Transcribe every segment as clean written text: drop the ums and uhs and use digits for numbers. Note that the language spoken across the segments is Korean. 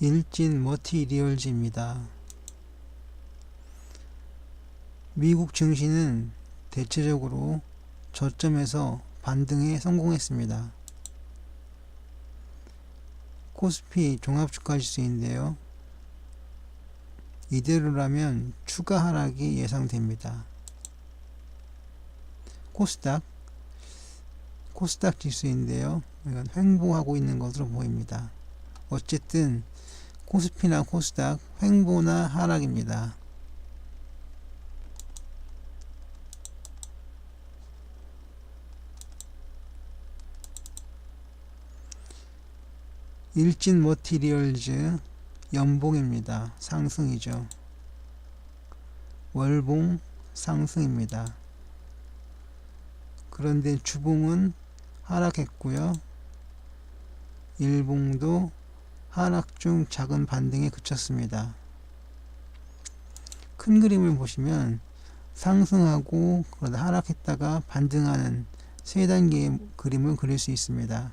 일진 머티리얼즈입니다. 미국 증시는 대체적으로 저점에서 반등에 성공했습니다. 코스피 종합주가지수인데요. 이대로라면 추가 하락이 예상됩니다. 코스닥 지수인데요. 이건 횡보하고 있는 것으로 보입니다. 어쨌든 코스피나 코스닥 횡보나 하락입니다. 일진 머티리얼즈 연봉입니다. 상승이죠. 월봉 상승입니다. 그런데 주봉은 하락했고요. 일봉도 하락 중 작은 반등에 그쳤습니다. 큰 그림을 보시면 상승하고 그러다 하락했다가 반등하는 세 단계의 그림을 그릴 수 있습니다.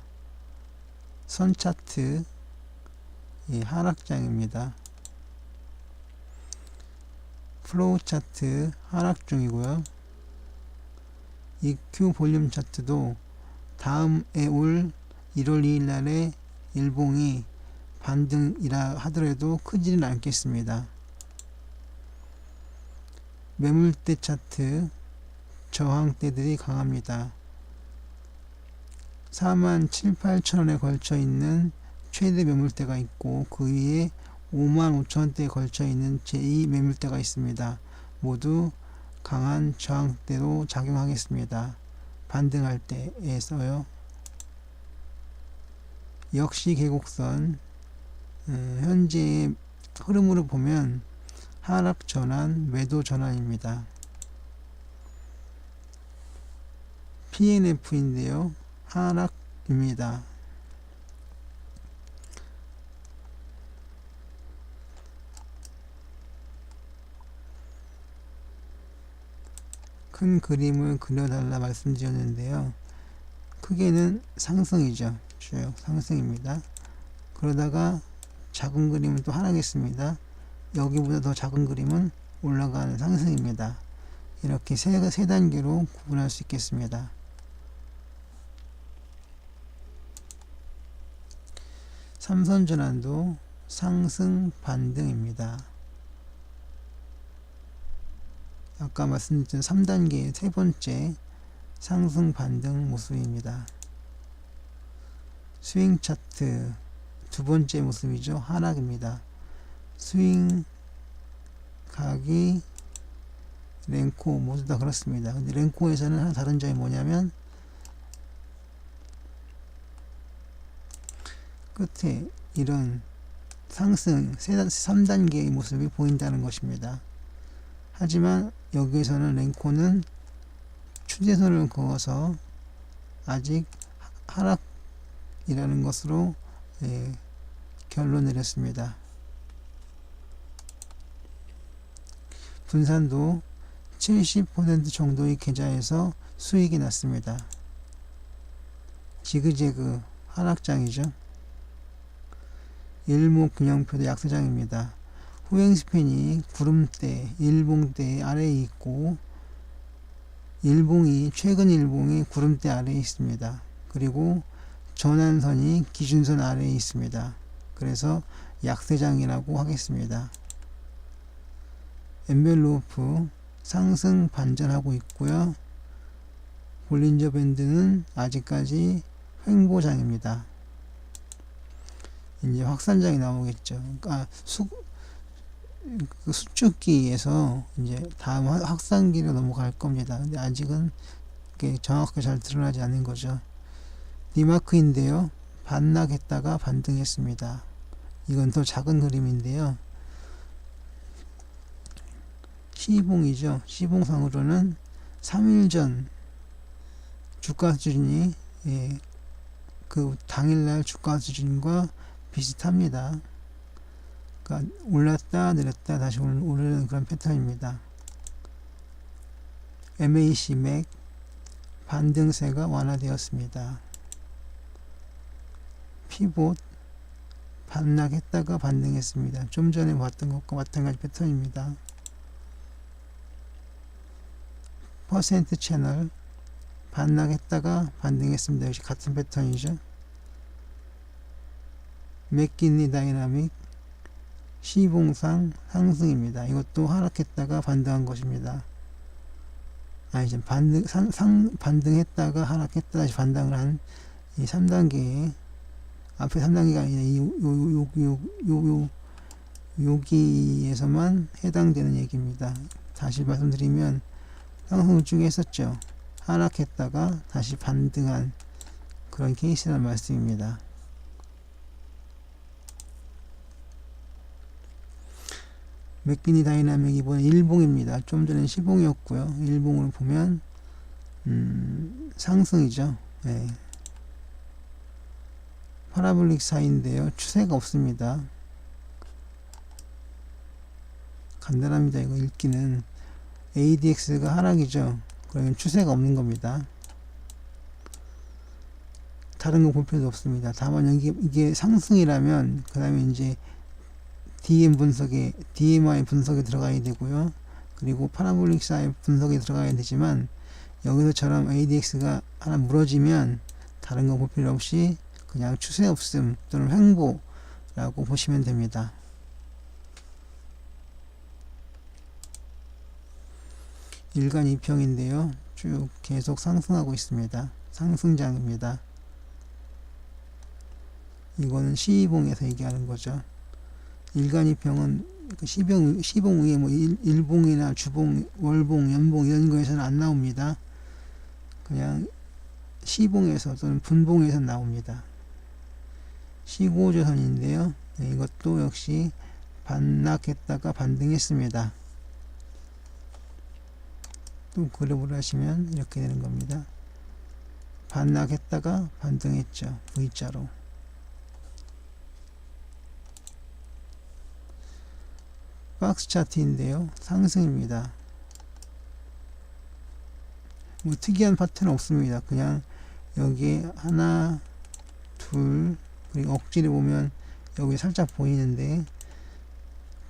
선 차트 하락장입니다. 플로우 차트 하락 중이고요. EQ 볼륨 차트도 다음에 올 1월 2일 날에 일봉이 반등이라 하더라도 크지는 않겠습니다. 매물대 차트 저항대들이 강합니다. 47,800원에 걸쳐 있는 최대 매물대가 있고 그 위에 55,000원대에 걸쳐 있는 제2 매물대가 있습니다. 모두 강한 저항대로 작용하겠습니다. 반등할 때에서요. 역시 계곡선 현재의 흐름으로 보면 하락 전환, 매도 전환입니다. PNF인데요. 하락입니다. 큰 그림을 그려달라 말씀드렸는데요. 크게는 상승이죠. 쭉 상승입니다. 그러다가 작은 그림은 또 하락했습니다. 여기보다 더 작은 그림은 올라가는 상승입니다. 이렇게 세 단계로 구분할 수 있겠습니다. 삼선전환도 상승 반등입니다. 아까 말씀드린 3단계의 세 번째 상승 반등 모습입니다. 스윙 차트 두 번째 모습이죠. 하락입니다. 스윙, 가기, 랭코 모두 다 그렇습니다. 근데 랭코에서는 하나 다른 점이 뭐냐면 끝에 이런 상승 3단계의 모습이 보인다는 것입니다. 하지만 여기에서는 랭코는 추세선을 그어서 아직 하락이라는 것으로 결론 내렸습니다. 분산도 70% 정도의 계좌에서 수익이 났습니다. 지그재그 하락장이죠. 일목균형표도 약세장입니다. 후행스팬이 구름대, 일봉대 아래에 있고 최근 일봉이 구름대 아래에 있습니다. 그리고 전환선이 기준선 아래에 있습니다. 그래서 약세장이라고 하겠습니다. 엔벨로프 상승 반전하고 있고요. 볼린저 밴드는 아직까지 횡보장입니다. 이제 확산장이 나오겠죠. 그러니까 수축기에서 이제 다음 확산기로 넘어갈 겁니다. 근데 아직은 정확하게 잘 드러나지 않는 거죠. 니마크인데요. 반락했다가 반등했습니다. 이건 더 작은 그림인데요. 시봉이죠. 시봉상으로는 3일 전 주가 수준이 그 당일날 주가 수준과 비슷합니다. 그러니까 올랐다 내렸다 다시 오르는 그런 패턴입니다. MAC 맥 반등세가 완화되었습니다. 피봇 반락했다가 반등했습니다. 좀 전에 봤던 것과 마찬가지 패턴입니다. 퍼센트 채널 반락했다가 반등했습니다. 역시 같은 패턴이죠. 맥키니 다이나믹 시봉상 상승입니다. 이것도 하락했다가 반등한 것입니다. 이제 반등했다가 하락했다 다시 반등을 한 이 3단계에 앞에 3단계가 아니라 여기에서만 해당되는 얘기입니다. 다시 말씀드리면 상승 중에 했었죠. 하락했다가 다시 반등한 그런 케이스라는 말씀입니다. 맥키니 다이나믹 이번에 일봉입니다. 좀 전에 시봉이었고요. 일봉으로 보면 상승이죠. 네. 파라볼릭 사이인데요. 추세가 없습니다. 간단합니다. 이거 읽기는 ADX가 하락이죠. 그러면 추세가 없는 겁니다. 다른 거 볼 필요도 없습니다. 다만 이게 상승이라면 그 다음에 이제 DMI 분석에 들어가야 되고요. 그리고 파라볼릭 사이 분석에 들어가야 되지만 여기서처럼 ADX가 하나 무너지면 다른 거 볼 필요 없이 그냥 추세 없음 또는 횡보라고 보시면 됩니다. 일간 2평인데요. 쭉 계속 상승하고 있습니다. 상승장입니다. 이거는 시봉에서 얘기하는 거죠. 일간 2평은 시봉 위에 뭐 일봉이나 주봉, 월봉, 연봉 이런 거에서는 안 나옵니다. 그냥 시봉에서 또는 분봉에서 나옵니다. 시고조선인데요. 네, 이것도 역시 반락했다가 반등했습니다. 또 그룹을 하시면 이렇게 되는 겁니다. 반락했다가 반등했죠. V자로. 박스 차트인데요. 상승입니다. 뭐 특이한 파트는 없습니다. 그냥 여기에 하나, 둘, 그리고 억지를 보면 여기 살짝 보이는데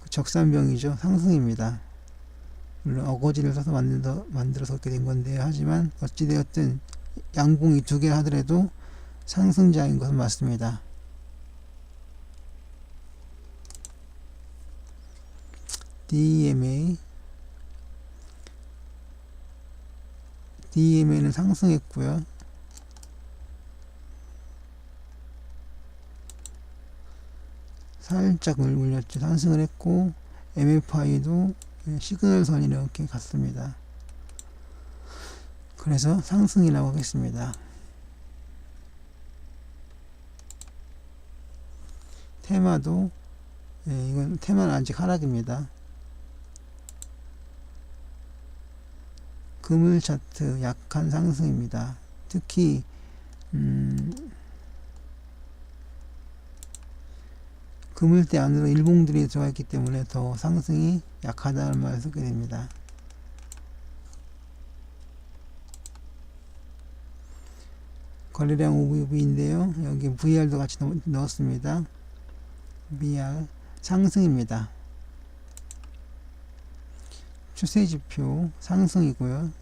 적산병이죠. 상승입니다. 물론 어거지를 써서 만들어서 그렇게 된 건데요. 하지만 어찌되었든 양봉이 두 개 하더라도 상승장인 것은 맞습니다. DMA는 상승했고요. 살짝 올렸죠. 상승을 했고 MFI도 시그널선이 이렇게 갔습니다. 그래서 상승이라고 하겠습니다. 테마도 이건 테마는 아직 하락입니다. 금을 차트 약한 상승입니다. 특히 그물대 안으로 일봉들이 들어가 있기 때문에 더 상승이 약하다는 말을 쓰게 됩니다. 거래량 OV인데요. 여기 VR도 같이 넣었습니다. VR 상승입니다. 추세지표 상승이고요.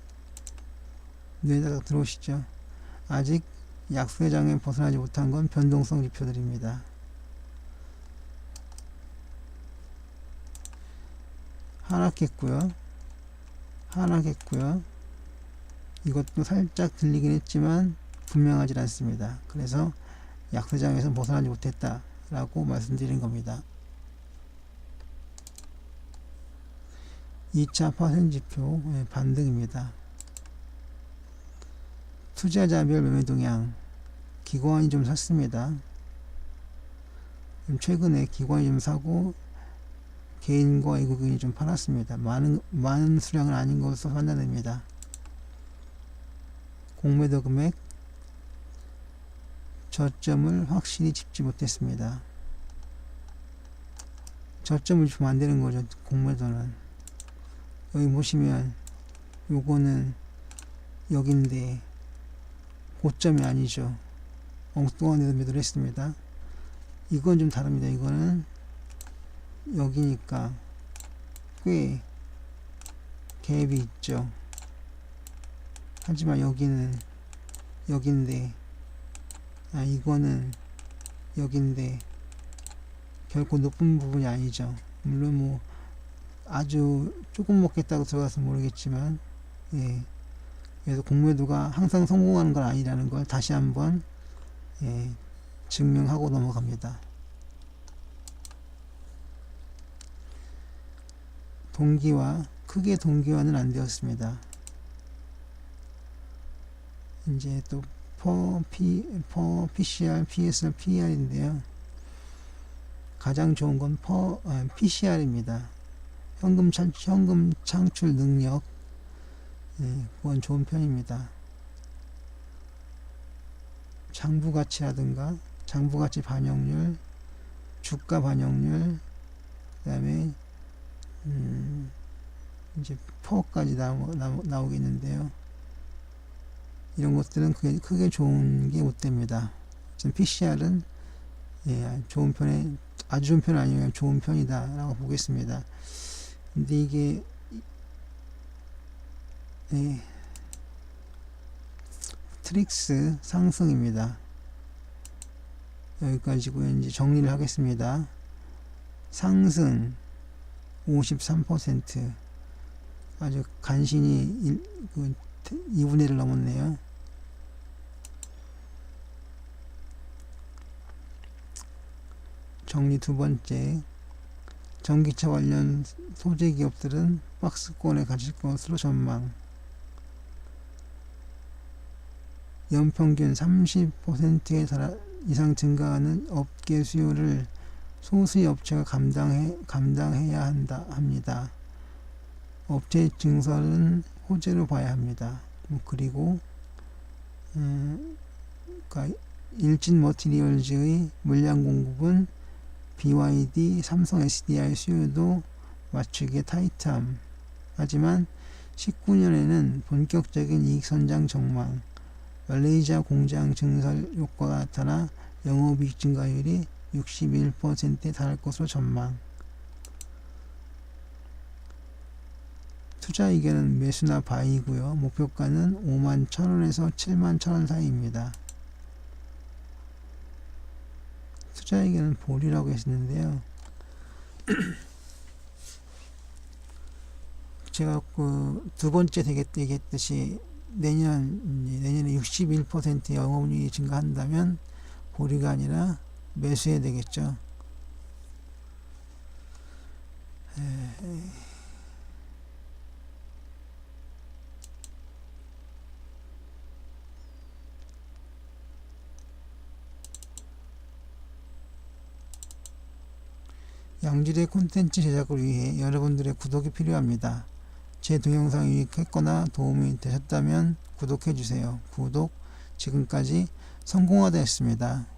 뇌에다가 들어오시죠. 아직 약세장에 벗어나지 못한 건 변동성 지표들입니다. 하락했고요. 이것도 살짝 들리긴 했지만 분명하지 않습니다. 그래서 약세장에서 벗어나지 못했다 라고 말씀드린 겁니다. 2차 파생지표 반등입니다. 투자자별 매매 동향 기관이 좀 샀습니다. 최근에 기관이 좀 사고 개인과 외국인이 좀 팔았습니다. 많은 수량은 아닌 것으로 판단됩니다. 공매도 금액 저점을 확실히 짚지 못했습니다. 저점을 주면 안 되는 거죠. 공매도는 여기 보시면 요거는 여긴데 고점이 아니죠. 엉뚱한 데서 매도를 했습니다. 이건 좀 다릅니다. 이거는 여기니까 꽤 갭이 있죠. 하지만 여기는 여긴데, 이거는 여긴데 결코 높은 부분이 아니죠. 물론 뭐 아주 조금 먹겠다고 들어가서 모르겠지만, 예. 그래서 공매도가 항상 성공하는 건 아니라는 걸 다시 한번, 예, 증명하고 넘어갑니다. 크게 동기화는 안 되었습니다. 이제 또 PCR, PSR, PR인데요. 가장 좋은 건 PCR입니다. 현금 창출 능력, 예, 그건 좋은 편입니다. 장부가치라든가 장부가치 반영률, 주가 반영률, 그 다음에 이제 퍼까지 나오겠는데요. 이런 것들은 크게 좋은 게 못 됩니다. 지금 PCR은, 예, 좋은 편에, 아주 좋은 편은 아니면 좋은 편이다 라고 보겠습니다. 근데 이게, 예, 트릭스 상승입니다. 여기까지고 이제 정리를 하겠습니다. 상승 53%, 아주 간신히 2분의 1을 넘었네요. 정리 두 번째, 전기차 관련 소재 기업들은 박스권에 갇힐 것으로 전망. 연평균 30%에 이상 증가하는 업계 수요를 소수의 업체가 감당해야 합니다. 업체 증설은 호재로 봐야 합니다. 그리고 그러니까 일진 머티리얼즈의 물량 공급은 BYD, 삼성 SDI 수요도 맞추기에 타이트함. 하지만 19년에는 본격적인 이익 선장 전망, 말레이시아 공장 증설 효과가 나타나 영업이익 증가율이 61%에 달할 것으로 전망. 투자 의견은 매수나 바이고요. 목표가는 51,000원에서 71,000원 사이입니다. 투자 의견은 볼이라고 했는데요. 제가 두 번째 얘기했듯이 내년에 61% 영업이익이 증가한다면 볼이가 아니라 매수해야 되겠죠. 양질의 콘텐츠 제작을 위해 여러분들의 구독이 필요합니다. 제 동영상이 유익했거나 도움이 되셨다면 구독해주세요. 구독. 지금까지 성공하다였습니다.